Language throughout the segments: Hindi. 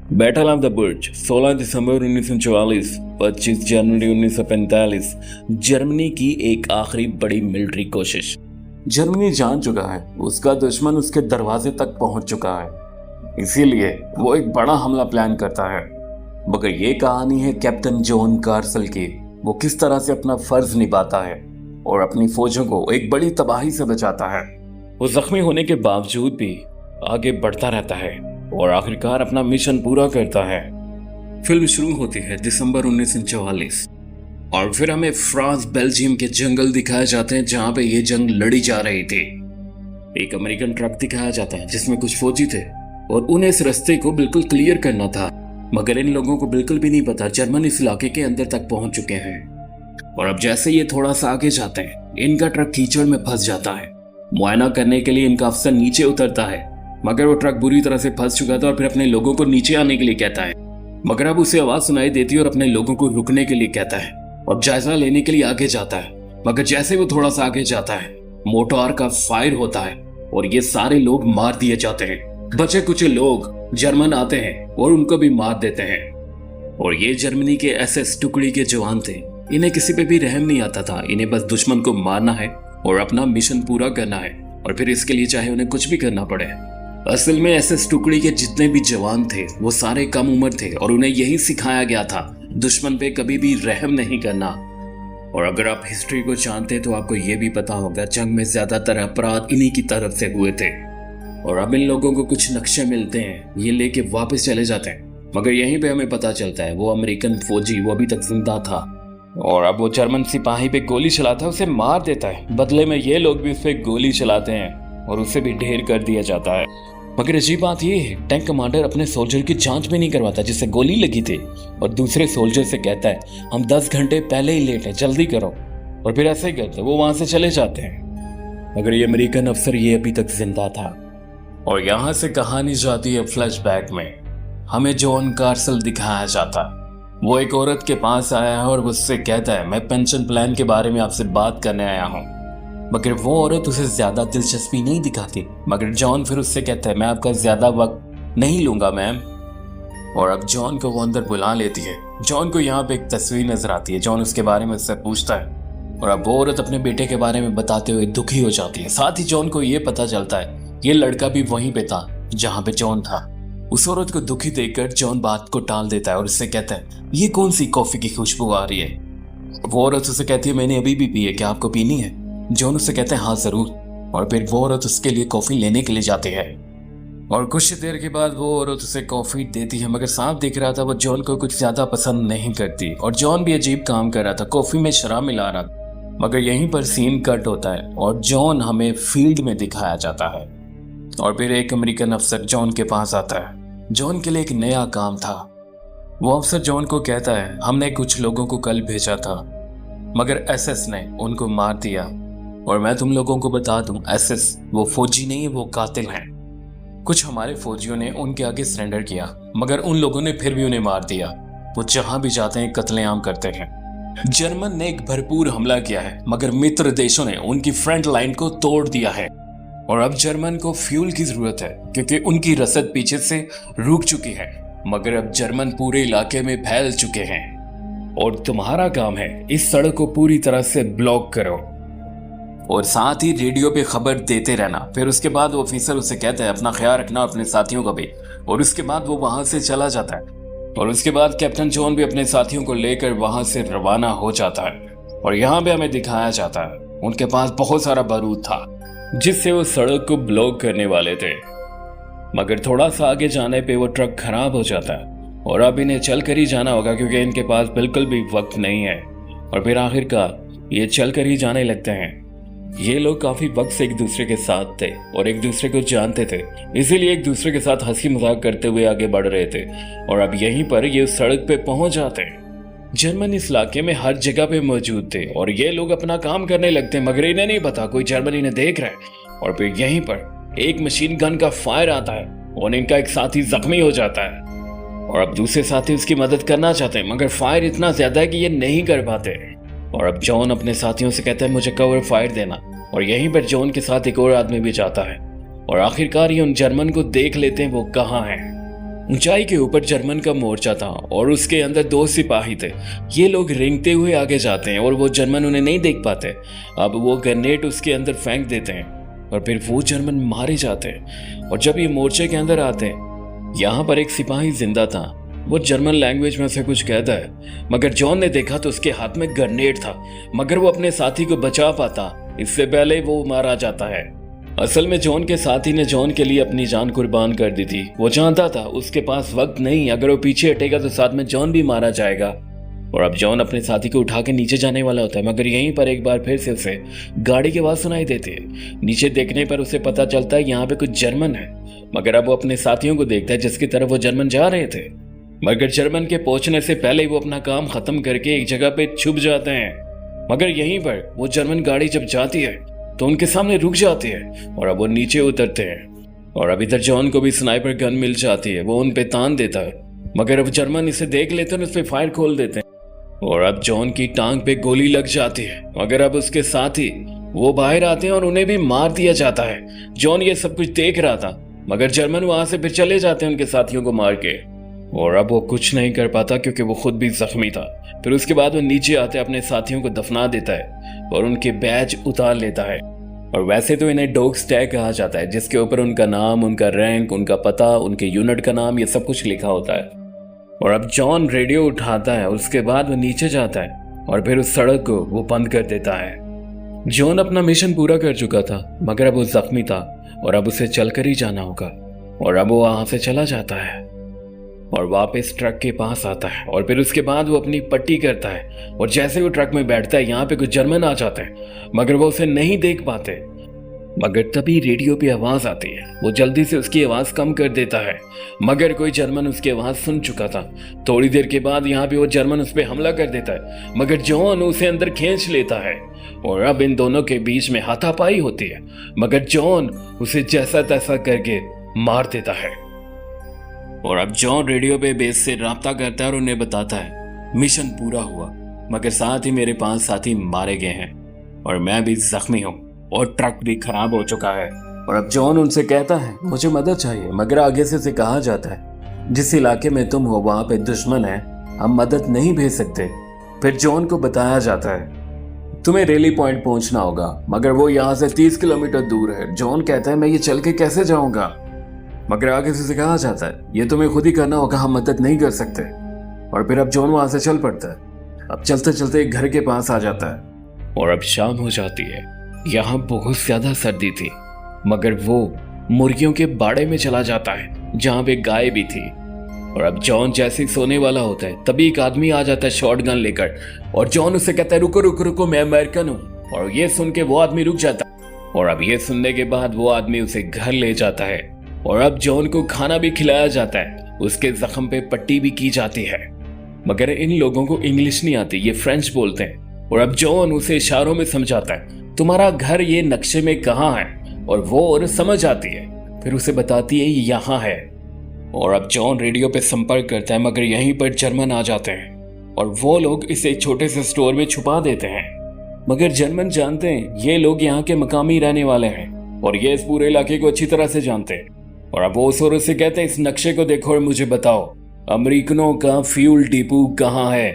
Battle of the Burj 16 December 1944, 25 January 1945। Germany की एक आखिरी बड़ी मिलिट्री कोशिश। जर्मनी जान चुका है उसका दुश्मन उसके दरवाजे तक पहुंच चुका है, इसीलिए वो एक बड़ा हमला प्लान करता है। मगर ये कहानी है कैप्टन जॉन कार्सल की। वो किस तरह से अपना फर्ज निभाता है और अपनी फौजों को एक बड़ी तबाही से बचाता है। वो जख्मी होने के बावजूद भी आगे बढ़ता रहता है और आखिरकार अपना मिशन पूरा करता है। फिल्म शुरू होती है दिसंबर 1944 और फिर हमें फ्रांस बेल्जियम के जंगल दिखाए जाते हैं जहां पे ये जंग लड़ी जा रही थी। एक अमेरिकन ट्रक दिखाया जाता है जिसमें कुछ फौजी थे और उन्हें इस रास्ते को बिल्कुल क्लियर करना था, मगर इन लोगों को बिल्कुल भी नहीं पता जर्मन इस इलाके के अंदर तक पहुंच चुके हैं। और अब जैसे ये थोड़ा सा आगे जाते हैं, इनका ट्रक कीचड़ में फंस जाता है। मुआयना करने के लिए इनका अफसर नीचे उतरता है, मगर वो ट्रक बुरी तरह से फंस चुका था और फिर अपने लोगों को नीचे आने के लिए कहता है। मगर अब उसे आवाज सुनाई देती है और अपने लोगों को रुकने के लिए कहता है और जायजा लेने के लिए आगे जाता है। मगर जैसे वो थोड़ा सा आगे जाता है, मोर्टार का फायर होता है और ये सारे लोग मार दिए जाते हैं। बचे कुछ लोग जर्मन आते हैं और उनको भी मार देते हैं। और ये जर्मनी के एसएस टुकड़ी के जवान थे। इन्हें किसी पे भी रहम नहीं आता था, इन्हें बस दुश्मन को मारना है और अपना मिशन पूरा करना है, और फिर इसके लिए चाहे उन्हें कुछ भी करना पड़े। असल में एसएस टुकड़ी के जितने भी जवान थे वो सारे कम उम्र थे और उन्हें यही सिखाया गया था दुश्मन पे कभी भी रहम नहीं करना। और अगर आप हिस्ट्री को जानते तो आपको ये भी पता होगा जंग में ज्यादातर अपराध इन्हीं की तरफ से हुए थे। और अब इन लोगों को कुछ नक्शे मिलते हैं, ये लेके वापस चले जाते हैं। मगर यहीं पे हमें पता चलता है वो अमेरिकन फौजी वो अभी तक जिंदा था और अब वो जर्मन सिपाही पे गोली चलाता है, उसे मार देता है। बदले में ये लोग भी उस पर गोली चलाते हैं और उसे भी ढेर कर दिया जाता है। मगर अजीब बात ये है, टैंक कमांडर अपने सोल्जर की जांच भी नहीं करवाता जिससे गोली लगी थी, और दूसरे सोल्जर से कहता है हम 10 घंटे पहले ही लेट हैं, जल्दी करो। और फिर ऐसे ही करते वो वहां से चले जाते हैं। मगर ये अमेरिकन अफसर ये अभी तक जिंदा था। और यहाँ से कहानी जाती है फ्लैशबैक में। हमें जॉन कार्सल दिखाया जाता। वो एक औरत के पास आया है और उससे कहता है मैं पेंशन प्लान के बारे में आपसे बात करने आया हूँ। मगर वो औरत उसे ज्यादा दिलचस्पी नहीं दिखाती। मगर जॉन फिर उससे कहता है मैं आपका ज्यादा वक्त नहीं लूंगा मैम। और अब जॉन को वो अंदर बुला लेती है। जॉन को यहाँ पे एक तस्वीर नजर आती है। जॉन उसके बारे में उससे पूछता है और अब वो औरत अपने बेटे के बारे में बताते हुए दुखी हो जाती है। साथ ही जॉन को ये पता चलता है ये लड़का भी वहीं पे था जहां पे जॉन था। उस औरत को दुखी देखकर जॉन बात को टाल देता है और उससे कहता है ये कौन सी कॉफी की खुशबू आ रही है। वो औरत उसे कहती है मैंने अभी भी पी है, क्या आपको पीनी है? जॉन उससे कहते हैं हाँ जरूर। और फिर वो औरत उसके लिए कॉफी लेने के लिए जाती है और कुछ देर के बाद वो औरत उसे कॉफी देती है। मगर साफ दिख रहा था वो जॉन को कुछ ज्यादा पसंद नहीं करती और जॉन भी अजीब काम कर रहा था, कॉफी में शराब मिला रहा था। मगर यहीं पर सीन कट होता है और जॉन हमें फील्ड में दिखाया जाता है। और फिर एक अमेरिकन अफसर जॉन के पास आता है। जॉन के लिए एक नया काम था। वो अफसर जॉन को कहता है हमने कुछ लोगों को कल भेजा था मगर एसएस ने उनको मार दिया। और मैं तुम लोगों को बता दूं एसएस वो फौजी नहीं है, वो कातिल हैं। कुछ हमारे फौजियों ने उनके आगे सरेंडर किया मगर उन लोगों ने फिर भी उन्हें मार दिया। वो जहां भी जाते हैं कत्लेआम करते हैं। जर्मन ने एक भरपूर हमला किया है मगर मित्र देशों ने उनकी फ्रंट लाइन को तोड़ दिया है। और अब जर्मन को फ्यूल की जरूरत है क्योंकि उनकी रसद पीछे से रुक चुकी है। मगर अब जर्मन पूरे इलाके में फैल चुके हैं और तुम्हारा काम है इस सड़क को पूरी तरह से ब्लॉक करो और साथ ही रेडियो पे खबर देते रहना। फिर उसके बाद वो ऑफिसर उसे कहता है अपना ख्याल रखना अपने साथियों का भी। और उसके बाद वो वहां से चला जाता है और उसके बाद कैप्टन जॉन भी अपने साथियों को लेकर वहां से रवाना हो जाता है। और यहाँ पे हमें दिखाया जाता है उनके पास बहुत सारा बारूद था जिससे वो सड़क को ब्लॉक करने वाले थे। मगर थोड़ा सा आगे जाने पे वो ट्रक खराब हो जाता है और अब इन्हें चल कर ही जाना होगा क्योंकि इनके पास बिल्कुल भी वक्त नहीं है। और फिर आखिरकार ये चल कर ही जाने लगते हैं। ये लोग काफी वक्त से एक दूसरे के साथ थे और एक दूसरे को जानते थे, इसीलिए एक दूसरे के साथ हंसी मजाक करते हुए आगे बढ़ रहे थे। और अब यहीं पर ये उस सड़क पे पहुंच जाते हैं। जर्मन इस इलाके में हर जगह पे मौजूद थे और ये लोग अपना काम करने लगते हैं मगर इन्हें नहीं पता कोई जर्मन इन्हें देख रहा है। और फिर यहीं पर एक मशीन गन का फायर आता है और इनका एक साथी जख्मी हो जाता है और अब दूसरे साथी उसकी मदद करना चाहते हैं मगर फायर इतना ज्यादा है कि ये नहीं कर पाते। और अब जॉन अपने साथियों से कहता है मुझे कवर फायर देना। और यहीं पर जॉन के साथ एक और आदमी भी जाता है और आखिरकार ये उन जर्मन को देख लेते हैं वो कहाँ हैं। ऊंचाई के ऊपर जर्मन का मोर्चा था और उसके अंदर 2 सिपाही थे। ये लोग रेंगते हुए आगे जाते हैं और वो जर्मन उन्हें नहीं देख पाते। अब वो ग्रेनेड उसके अंदर फेंक देते हैं और फिर वो जर्मन मारे जाते हैं। और जब ये मोर्चे के अंदर आते हैं, यहाँ पर एक सिपाही जिंदा था। वो जर्मन लैंग्वेज में से कुछ कहता है, मगर जॉन ने देखा तो उसके हाथ में ग्रेनेड था, मगर वो अपने साथी को बचा पाता इससे पहले वो मारा जाता है। असल में जॉन के साथी ने जॉन के लिए अपनी जान कुर्बान कर दी थी। वो जानता था उसके पास वक्त नहीं, अगर वो पीछे हटेगा तो साथ में जॉन भी मारा जाएगा। और अब जॉन अपने साथी को उठा के नीचे जाने वाला होता है, मगर यहीं पर एक बार फिर से उसे गाड़ी की आवाज सुनाई देती है। नीचे देखने पर उसे पता चलता है यहाँ पे कुछ जर्मन है, मगर अब वो अपने साथियों को देखता है जिसकी तरफ वो जर्मन जा रहे थे। मगर जर्मन के पहुंचने से पहले वो अपना काम खत्म करके एक जगह पे छुप जाते हैं। मगर यहीं पर वो जर्मन गाड़ी जब जाती है तो उनके सामने रुक जाती है और अब वो नीचे उतरते हैं। और अब इधर जॉन को भी स्नाइपर गन मिल जाती है। वो उन पे तान देता है, मगर अब जर्मन इसे देख लेते हैं, उस पे फायर खोल देते हैं और अब जॉन की टांग पे गोली लग जाती है। मगर अब उसके साथी वो बाहर आते हैं और उन्हें भी मार दिया जाता है। जॉन ये सब कुछ देख रहा था, मगर जर्मन वहां से फिर चले जाते हैं उनके साथियों को मार के। और अब वो कुछ नहीं कर पाता क्योंकि वो खुद भी जख्मी था। फिर उसके बाद वो नीचे आते अपने साथियों को दफना देता है और उनके बैज उतार लेता है। और वैसे तो इन्हें डॉग्स टैग कहा जाता है, जिसके ऊपर उनका नाम, उनका रैंक, उनका पता, उनके यूनिट का नाम, ये सब कुछ लिखा होता है। और अब जॉन रेडियो उठाता है, उसके बाद वो नीचे जाता है और फिर उस सड़क को वो बंद कर देता है। जॉन अपना मिशन पूरा कर चुका था, मगर अब वो जख्मी था और अब उसे चलकर ही जाना होगा। और अब वो वहां से चला जाता है और वापस ट्रक के पास आता है और फिर उसके बाद वो अपनी पट्टी करता है। और जैसे वो ट्रक में बैठता है, यहाँ पे कुछ जर्मन आ जाते हैं, मगर वो उसे नहीं देख पाते। मगर तभी रेडियो पे आवाज आती है। वो जल्दी से उसकी आवाज कम कर देता है, मगर कोई जर्मन उसकी आवाज सुन चुका था। थोड़ी देर के बाद यहाँ पे वो जर्मन उस पर हमला कर देता है, मगर जॉन उसे अंदर खींच लेता है और अब इन दोनों के बीच में हाथापाई होती है। मगर जॉन उसे जैसा तैसा करके मार देता है। और अब जॉन रेडियो पे बेस से राब्ता करता है और उन्हें बताता है मिशन पूरा हुआ, मगर साथ ही मेरे 5 साथी मारे गए हैं और मैं भी जख्मी हूँ और ट्रक भी खराब हो चुका है। और अब जॉन उनसे कहता है मुझे मदद चाहिए, मगर आगे से उसे कहा जाता है जिस इलाके में तुम हो वहां पे दुश्मन है, हम मदद नहीं भेज सकते। फिर जॉन को बताया जाता है तुम्हें रेली पॉइंट पहुंचना होगा, मगर वो यहाँ से 30 किलोमीटर दूर है। जॉन कहता है मैं ये चल के कैसे जाऊंगा, मगर आगे से कहा जाता है ये तुम्हें खुद ही करना होगा, हम मदद नहीं कर सकते। और फिर अब जॉन वहां से चल पड़ता है। अब चलते चलते एक घर के पास आ जाता है और अब शाम हो जाती है। यहाँ बहुत ज्यादा सर्दी थी, मगर वो मुर्गियों के बाड़े में चला जाता है जहाँ पे गाय भी थी। और अब जॉन जैसे ही सोने वाला होता है, तभी एक आदमी आ जाता है शॉटगन लेकर और जॉन उसे कहता है रुको रुको रुको, मैं अमेरिकन हूँ। और ये सुन के वो आदमी रुक जाता है और अब ये सुनने के बाद वो आदमी उसे घर ले जाता है और अब जॉन को खाना भी खिलाया जाता है, उसके जख्म पे पट्टी भी की जाती है। मगर इन लोगों को इंग्लिश नहीं आती, ये फ्रेंच बोलते हैं। और अब जॉन उसे इशारों में समझाता है तुम्हारा घर ये नक्शे में कहाँ है, और वो और समझ आती है। फिर उसे बताती है ये यहाँ है। और अब जॉन रेडियो पे संपर्क करता है, मगर यहीं पर जर्मन आ जाते हैं और वो लोग इसे एक छोटे से स्टोर में छुपा देते हैं। मगर जर्मन जानते हैं ये लोग यहाँ के मकामी रहने वाले हैं और ये इस पूरे इलाके को अच्छी तरह से जानते हैं। और अब वो जोर से कहते हैं इस नक्शे को देखो और मुझे बताओ अमेरिकनों का फ्यूल डिपो कहाँ है।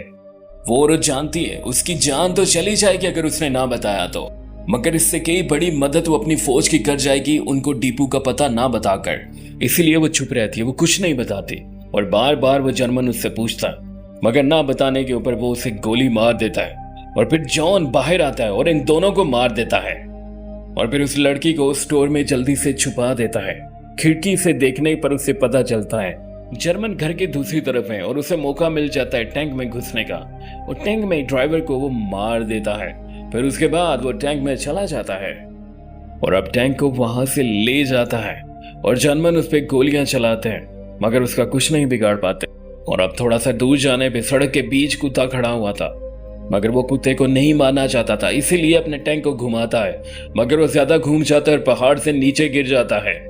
वो औरत जानती है उसकी जान तो चली जाएगी अगर उसने ना बताया तो, मगर इससे कई बड़ी मदद वो अपनी फौज की कर जाएगी उनको डिपो का पता ना बताकर। इसीलिए वो चुप रहती है, वो कुछ नहीं बताती। और बार बार वो जर्मन उससे पूछता, मगर ना बताने के ऊपर वो उसे गोली मार देता है। और फिर जॉन बाहर आता है और इन दोनों को मार देता है और फिर उस लड़की को स्टोर में जल्दी से छुपा देता है। खिड़की से देखने पर उसे पता चलता है जर्मन घर के दूसरी तरफ है और उसे मौका मिल जाता है टैंक में घुसने का। और टैंक में ड्राइवर को वो मार देता है। फिर उसके बाद वो टैंक में चला जाता है और अब टैंक को वहां से ले जाता है और जर्मन उस पर गोलियां चलाते हैं, मगर उसका कुछ नहीं बिगाड़ पाते। और अब थोड़ा सा दूर जाने पे सड़क के बीच कुत्ता खड़ा हुआ था, मगर वो कुत्ते को नहीं मारना चाहता था, इसीलिए अपने टैंक को घुमाता है, मगर वो ज्यादा घूम जाता है और पहाड़ से नीचे गिर जाता है।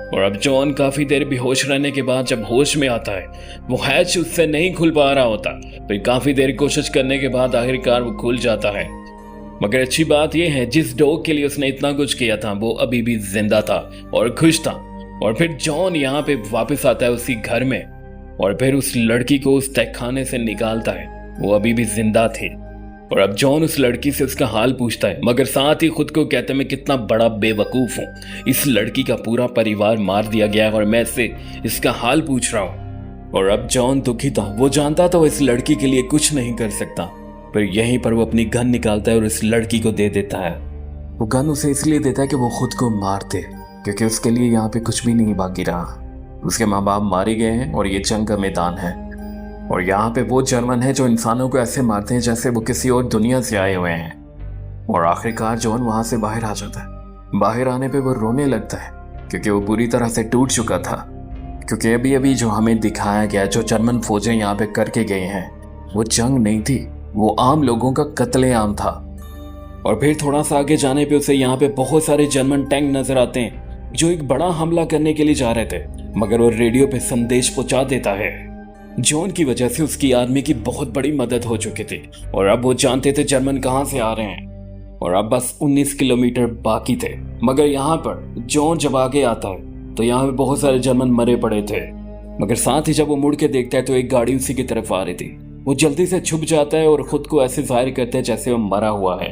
और अब जॉन काफी देर बेहोश रहने के बाद जब होश में आता है, वो हैच उससे नहीं खुल पा रहा होता। फिर काफी देर कोशिश करने के बाद आखिरकार वो खुल जाता है। मगर अच्छी बात यह है जिस डॉग के लिए उसने इतना कुछ किया था वो अभी भी जिंदा था और खुश था। और फिर जॉन यहाँ पे वापस आता है उसी घर में और फिर उस लड़की को उस तहखाने से निकालता है। वो अभी भी जिंदा थी और अब जॉन उस लड़की से उसका हाल पूछता है, मगर साथ ही खुद को कहता है मैं कितना बड़ा बेवकूफ हूँ। इस लड़की का पूरा परिवार मार दिया गया है और मैं इससे इसका हाल पूछ रहा हूँ। और अब जॉन दुखी था। वो जानता था वो इस लड़की के लिए कुछ नहीं कर सकता, पर यहीं पर वो अपनी गन निकालता है और इस लड़की को दे देता है। वो गन उसे इसलिए देता है कि वो खुद को मार दे, क्योंकि उसके लिए यहाँ पे कुछ भी नहीं बाकी रहा। उसके माँ बाप मारे गए हैं और ये जंग का मैदान है और यहाँ पे वो जर्मन है जो इंसानों को ऐसे मारते हैं जैसे वो किसी और दुनिया से आए हुए हैं। और आखिरकार जॉन वहां से बाहर आ जाता है। बाहर आने पे वो रोने लगता है क्योंकि वो बुरी तरह से टूट चुका था, क्योंकि अभी अभी जो हमें दिखाया गया, जो जर्मन फौजें यहाँ पे करके गए हैं, वो जंग नहीं थी, वो आम लोगों का कत्लेआम था। और फिर थोड़ा सा आगे जाने पे उसे यहाँ पे बहुत सारे जर्मन टैंक नजर आते हैं जो एक बड़ा हमला करने के लिए जा रहे थे, मगर वो रेडियो पे संदेश पहुंचा देता है। जॉन की वजह से उसकी आर्मी की बहुत बड़ी मदद हो चुकी थी और अब वो जानते थे जर्मन कहां से आ रहे हैं और अब बस 19 किलोमीटर बाकी थे। मगर यहाँ पर जॉन जब आगे आता है तो यहाँ पे बहुत सारे जर्मन मरे पड़े थे, मगर साथ ही जब वो मुड़ के देखता है तो एक गाड़ी उसी की तरफ आ रही थी। वो जल्दी से छुप जाता है और खुद को ऐसे जाहिर करता है जैसे वो मरा हुआ है।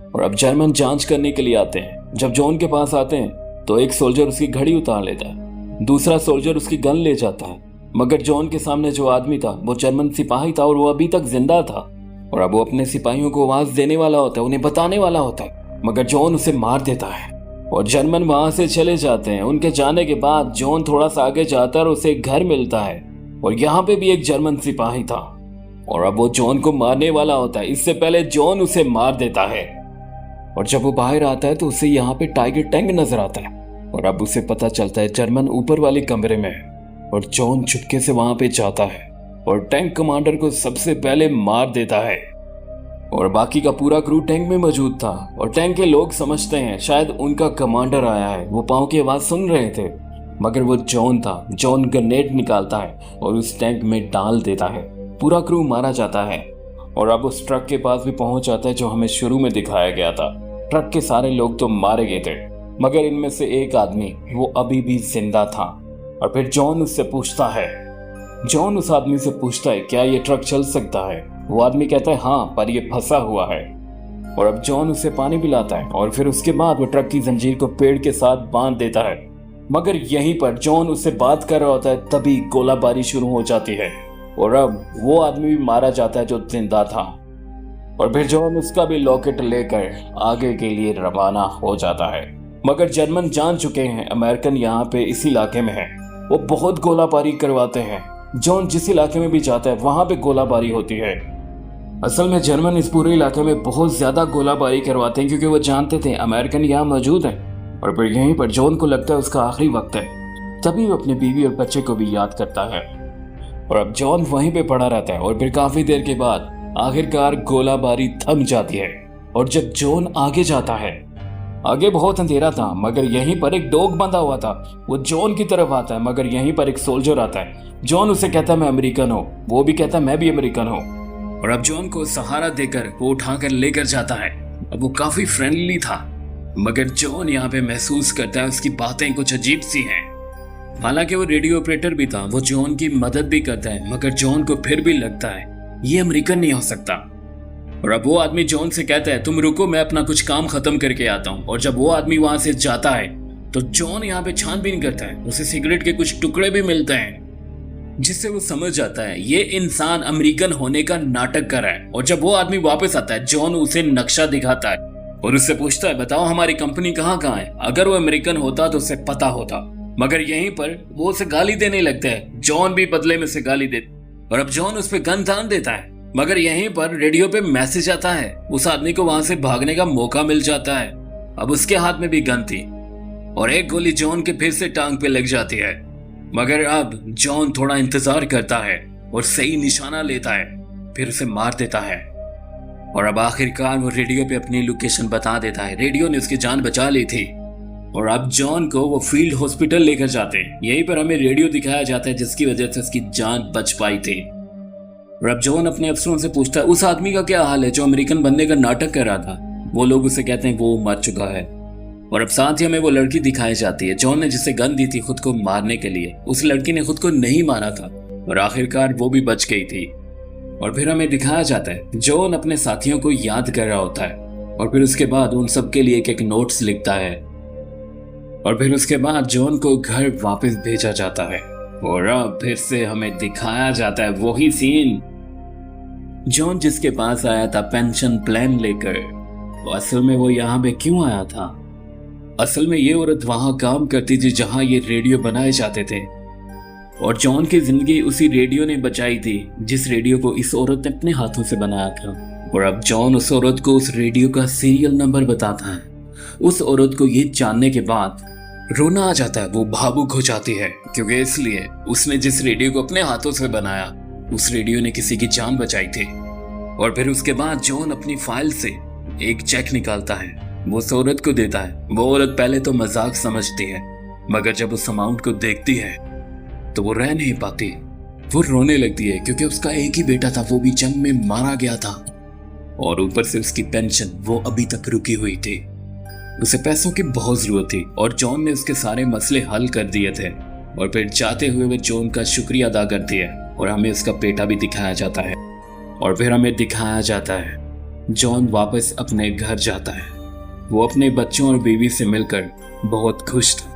और अब जर्मन जांच करने के लिए आते हैं। जब जॉन के पास आते हैं तो एक सोल्जर उसकी घड़ी उतार लेता है, दूसरा सोल्जर उसकी गन ले जाता है, मगर जॉन के सामने जो आदमी था वो जर्मन सिपाही था और वो अभी तक जिंदा था। और अब वो अपने सिपाहियों को आवाज देने वाला होता है, उन्हें बताने वाला होता है, मगर जॉन उसे मार देता है और जर्मन वहां से चले जाते हैं। उनके जाने के बाद जॉन थोड़ा सा आगे जाता है और उसे एक घर मिलता है और यहाँ पे भी एक जर्मन सिपाही था और अब वो जॉन को मारने वाला होता है। इससे पहले जॉन उसे मार देता है और जब वो बाहर आता है तो उसे यहाँ पे टाइगर टैंक नजर आता है और अब उसे पता चलता है जर्मन ऊपर वाले कमरे में है और जॉन चुपके से वहां पे जाता है और टैंक कमांडर को सबसे पहले मार देता है। और बाकी का पूरा क्रू टैंक में मौजूद था और टैंक के लोग समझते हैं शायद उनका कमांडर आया है। वो पाँव की आवाज सुन रहे थे, मगर वो जॉन था। जॉन ग्रेनेड निकालता है और उस टैंक में डाल देता है। पूरा क्रू मारा जाता है और अब उस ट्रक के पास भी पहुंच जाता है जो हमें शुरू में दिखाया गया था। ट्रक के सारे लोग तो मारे गए थे, मगर इनमें से एक आदमी वो अभी भी जिंदा था। और फिर जॉन उससे पूछता है, जॉन उस आदमी से पूछता है क्या ये ट्रक चल सकता है। वो आदमी कहता है हाँ, पर ये फंसा हुआ है। और अब जॉन उसे पानी पिलाता है और फिर उसके बाद वो ट्रक की जंजीर को पेड़ के साथ बांध देता है। मगर यहीं पर जॉन उससे बात कर रहा होता है, तभी गोलाबारी शुरू हो जाती है और अब वो आदमी भी मारा जाता है जो जिंदा था। और फिर जॉन उसका भी लॉकेट लेकर आगे के लिए रवाना हो जाता है। मगर जर्मन जान चुके हैं अमेरिकन यहाँ पे इस इलाके में है। वो बहुत गोलाबारी करवाते हैं। जॉन जिस इलाके में भी जाता है वहां पे गोलाबारी होती है। असल में जर्मन इस पूरे इलाके में बहुत ज्यादा गोलाबारी करवाते हैं क्योंकि वो जानते थे अमेरिकन यहाँ मौजूद हैं। और फिर यहीं पर जॉन को लगता है उसका आखिरी वक्त है, तभी वो अपनी बीवी और बच्चे को भी याद करता है। और अब जॉन वहीं पे पड़ा रहता है और फिर काफी देर के बाद आखिरकार गोलाबारी थम जाती है। और जब जॉन आगे जाता है, आगे बहुत अंधेरा था, मगर यहीं पर एक डॉग बंधा हुआ था। वो जॉन की तरफ आता है, मगर यहीं पर एक सोल्जर आता है। जॉन उसे कहता है मैं अमेरिकन हूँ, वो भी कहता है मैं भी अमेरिकन हूँ। और अब जॉन को सहारा देकर वो उठाकर लेकर जाता है। अब वो काफी फ्रेंडली था, मगर जॉन यहाँ पे महसूस करता है उसकी बातें कुछ अजीब सी हैं। हालांकि वो रेडियो ऑपरेटर भी था, वो जॉन की मदद भी करता है, मगर जॉन को फिर भी लगता है ये अमेरिकन नहीं हो सकता। और अब वो आदमी जॉन से कहता है तुम रुको, मैं अपना कुछ काम खत्म करके आता हूँ। और जब वो आदमी वहां से जाता है तो जॉन यहाँ पे छानबीन करता है। उसे सिगरेट के कुछ टुकड़े भी मिलते हैं, जिससे वो समझ जाता है ये इंसान अमेरिकन होने का नाटक कर रहा है। और जब वो आदमी वापस आता है, जॉन उसे नक्शा दिखाता है और उससे पूछता है बताओ हमारी कंपनी कहाँ कहाँ है। अगर वो अमेरिकन होता तो उसे पता होता, मगर यहीं पर वो उसे गाली देने लगता है। जॉन भी बदले में उसे गाली देता और अब जॉन उस पर गन तान देता है। मगर यहीं पर रेडियो पे मैसेज आता है, उस आदमी को वहां से भागने का मौका मिल जाता है। अब उसके हाथ में भी गन थी और एक गोली जॉन के फिर से टांग पे लग जाती है। मगर अब जॉन थोड़ा इंतजार करता है और सही निशाना लेता है, फिर उसे मार देता है। और अब आखिरकार वो रेडियो पे अपनी लोकेशन बता देता है। रेडियो ने उसकी जान बचा ली थी और अब जॉन को वो फील्ड हॉस्पिटल लेकर जाते हैं। यहीं पर हमें रेडियो दिखाया जाता है जिसकी वजह से उसकी जान बच पाई थी। और अब जॉन अपने अफसरों से पूछता है उस आदमी का क्या हाल है जो अमेरिकन बनने का नाटक कर रहा था। वो लोग उसे कहते हैं वो मर चुका है। और अब साथ ही हमें वो लड़की दिखाई जाती है जॉन ने जिसे गन दी थी खुद को मारने के लिए। उस लड़की ने खुद को नहीं मारा था और आखिरकार वो भी बच गई थी। और फिर हमें दिखाया जाता है जॉन अपने साथियों को याद कर रहा होता है और फिर उसके बाद उन सबके लिए एक नोट्स लिखता है और फिर उसके बाद जॉन को घर वापस भेजा जाता है। और अब फिर से हमें दिखाया जाता है वही सीन, जॉन जिसके पास आया था पेंशन प्लान लेकर। तो असल में वो यहाँ पे क्यों आया था? असल में ये औरत वहां काम करती थी जहां ये रेडियो बनाए जाते थे और जॉन की जिंदगी उसी रेडियो ने बचाई थी जिस रेडियो को इस औरत ने अपने हाथों से बनाया था। और अब जॉन उस औरत को उस रेडियो का सीरियल नंबर बताता है। उस औरत को ये जानने के बाद रोना आ जाता है, वो भावुक हो जाती है क्योंकि इसलिए उसने जिस रेडियो को अपने हाथों से बनाया उस रेडियो ने किसी की जान बचाई थी। और फिर उसके बाद जॉन अपनी फाइल से एक चेक निकालता है, वो उस औरत को देता है। वो औरत पहले तो मजाक समझती है मगर जब उस अमाउंट को देखती है तो वो रह नहीं पाती, वो रोने लगती है क्योंकि उसका एक ही बेटा था, वो भी जंग में मारा गया था और ऊपर से उसकी पेंशन वो अभी तक रुकी हुई थी। उसे पैसों की बहुत जरूरत थी और जॉन ने उसके सारे मसले हल कर दिए थे। और फिर जाते हुए वो जॉन का शुक्रिया अदा करती है और हमें उसका बेटा भी दिखाया जाता है। और फिर हमें दिखाया जाता है जॉन वापस अपने घर जाता है। वो अपने बच्चों और बीवी से मिलकर बहुत खुश था।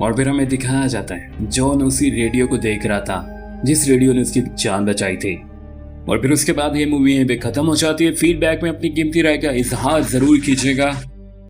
और फिर हमें दिखाया जाता है जॉन उसी रेडियो को देख रहा था जिस रेडियो ने उसकी जान बचाई थी। और फिर उसके बाद ये मूवी यहीं पे खत्म हो जाती है। फीडबैक में अपनी कीमती राय का इजहार जरूर कीजिएगा।